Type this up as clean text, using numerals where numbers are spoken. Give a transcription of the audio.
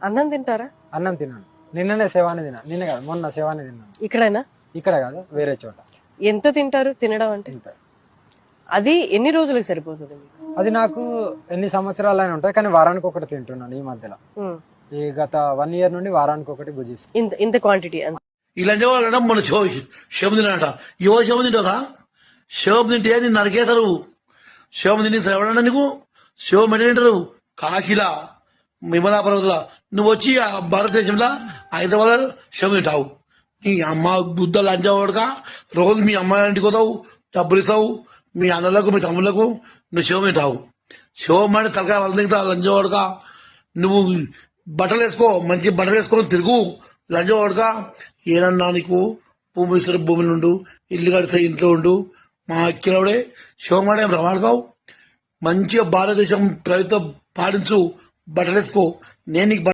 అన్నం తింటారా? అన్నం తిన్నాను. నిన్ననే సేవాని తిన్నాను. నిన్న కాదు, మొన్న సేవాని తిన్నాను. ఇక్కడైనా? ఇక్కడ కాదు, వేరే చోట. ఎంత తింటారు తినడం అంటే? ఇంత. అది ఎన్ని రోజులకు సరిపోతుంది మీకు? అది నాకు ఎన్ని సంవత్సరాలైనా ఉంటాయి, కానీ వారానికి ఒకటి తింటున్నాను ఈ మధ్యలో. ఉమ్. ఈ గత 1 year నుండి వారానికి ఒకటి భుజిస్తాను. ఇంత క్వాంటిటీ ఈ లంచవాళ్ళ మన శవం తినంట. యువ శవం తింటారా? శవం తింటే నేను నరికేస్తారు. శవం తిని శ్రవణ నీకు శవం ఎట్లా తింటారు? కాశీలా, విమలా పర్వతలా. నువ్వు వచ్చి ఆ భారతదేశంలో హైదరాబాద్ శవం తింటావు. నీ అమ్మ బుద్ధ లంచవాడుగా రోజు మీ అమ్మాయి ఇంటికి పోతావు, డబ్బులు ఇస్తావు, మీ అన్నలకు మీ తమ్ముళ్లకు నువ్వు శవం తింటావు. శవం అంటే తలకాయ వాళ్ళ తింటావు లంచవాడుగా. నువ్వు బట్టలు వేసుకో, మంచి బట్టలు వేసుకొని తిరుగు లంచవాడుగా. ఏనన్నా నీకు భూమి ఇస్తారు, భూమిలో ఉండు, ఇల్లు కడితే ఇంట్లో ఉండు. మా అక్కిలవుడే శివమాడే ప్రమాణకావు. మంచిగా భారతదేశం ప్రభుత్వం పాటించు, బట్టలు వేసుకో. నేను నీకు